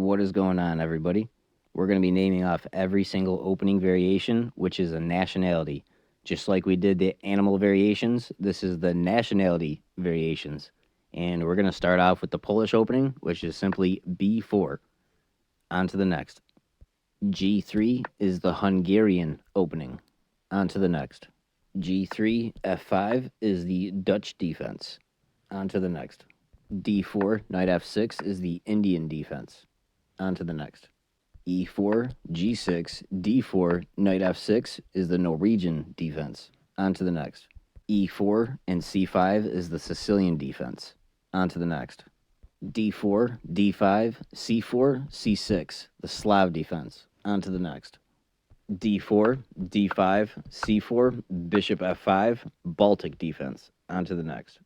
What is going on, everybody? We're going to be naming off every single opening variation, which is a nationality. Just like we did the animal variations, this is the nationality variations. And we're going to start off with the Polish opening, which is simply B4. On to the next. G3 is the Hungarian opening. On to the next. G3, F5 is the Dutch defense. On to the next. D4, knight F6 is the Indian defense. On to the next. E4, G6, D4, knight F6 is the Norwegian defense. On to the next. E4 and C5 is the Sicilian defense. On to the next. D4, D5, C4, C6, the Slav defense. On to the next. D4, D5, C4, bishop F5, Baltic defense. On to the next.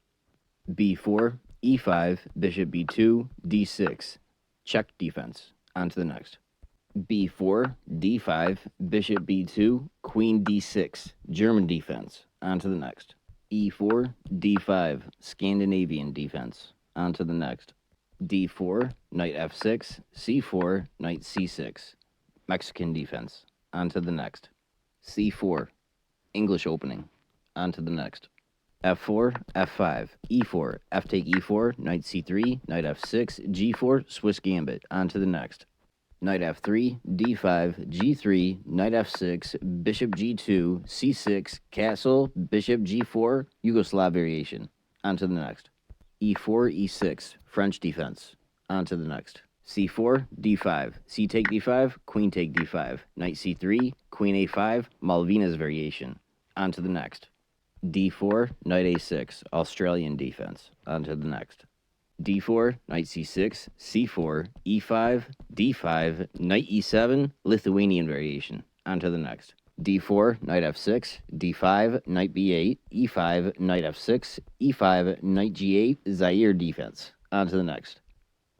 B4, E5, bishop B2, D6, Czech defense. On to the next. B4, D5, bishop B2, queen D6, German defense. On to the next. E4, D5, Scandinavian defense. On to the next. D4, knight F6, C4, knight C6, Mexican defense. On to the next. C4, English opening. On to the next. F4, F5, E4, F take E4, knight C3, knight F6, G4, Swiss gambit. On to the next. Knight F3, D5, G3, knight F6, bishop G2, C6, castle, bishop G4, Yugoslav variation. On to the next. E4, E6, French defense. On to the next. C4, D5, C take D5, queen take D5, knight C3, queen A5, Malvinas variation. On to the next. D4, knight A6, Australian defense. On to the next. D4, knight C6, C4, E5, D5, knight E7, Lithuanian variation. On to the next. D4, knight F6, D5, knight B8, E5, knight F6, E5, knight G8, Ziere defense. On to the next.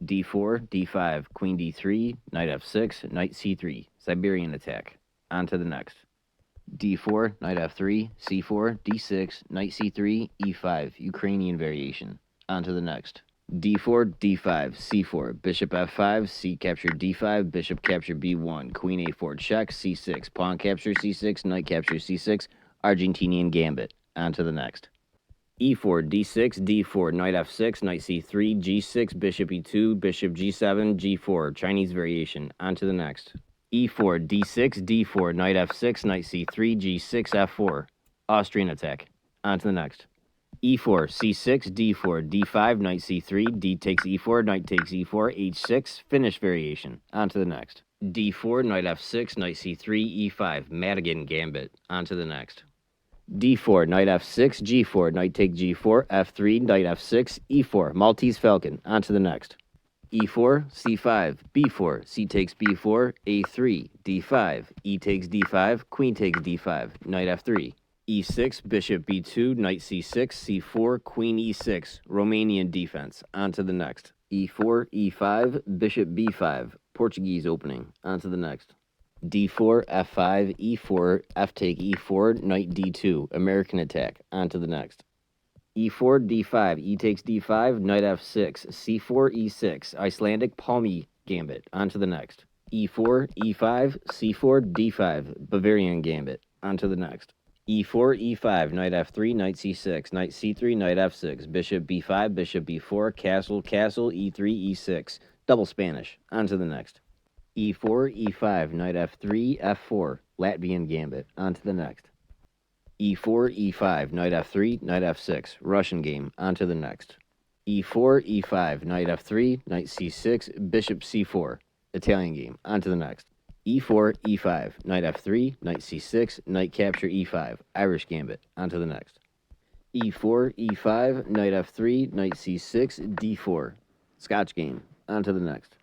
D4, D5, queen D3, knight F6, knight C3, Siberian attack. On to the next. D4, knight F3, C4, D6, knight C3, E5, Ukrainian variation. On to the next. D4, D5, C4, bishop F5, C capture D5, bishop capture B1, queen A4 check, C6, pawn capture C6, knight capture C6, Argentinian gambit. On to the next. E4, D6, D4, knight F6, knight C3, G6, bishop E2, bishop G7, G4, Chinese variation. On to the next. E4, D6, D4, knight F6, knight C3, G6, F4, Austrian attack. On to the next. E4, C6, D4, D5, knight C3, D takes E4, knight takes E4, H6, Finnish variation. On to the next. D4, knight F6, knight C3, E5, Maddigan gambit. On to the next. D4, knight F6, G4, knight take G4, F3, knight F6, E4, Maltese falcon. On to the next. E4, C5, B4, C takes B4, A3, D5, E takes D5, queen takes D5, knight F3. E6, bishop B2, knight C6, C4, queen E6, Romanian defense. On to the next. E4, E5, bishop B5, Portuguese opening. On to the next. D4, F5, E4, F take E4, knight D2, American attack. On to the next. E4, D5, E takes D5, knight F6, C4, E6, Icelandic palmy gambit. On to the next. E4, E5, C4, D5, Baverian gambit. On to the next. E4, E5, knight F3, knight C6, knight C3, knight F6, bishop B5, bishop B4, castle, castle, E3, E6, double Spanish. On to the next. E4, E5, knight F3, F4, Latvian gambit. On to the next. E4, E5, knight F3, knight F6, Russian game. On to the next. E4, E5, knight F3, knight C6, bishop C4, Italian game. On to the next. E4, E5, knight F3, knight C6, knight capture E5, Irish gambit. On to the next. E4, E5, knight F3, knight C6, D4, Scotch game. On to the next.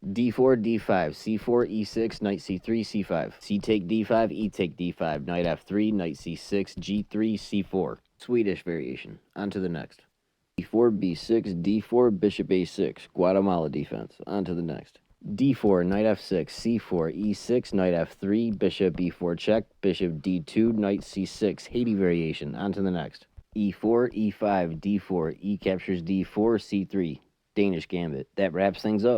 D4, D5, C4, E6, knight C3, C5, C take D5, E take D5, knight F3, knight C6, G3, C4, Swedish variation. On to the next. E4, B6, D4, bishop A6, Guatemalan defense. On to the next. D4, knight F6, C4, E6, knight F3, bishop B4 check, bishop D2, knight C6, Haiti variation. On to the next. E4, E5, D4, E captures D4, C3, Danish gambit. That wraps things up.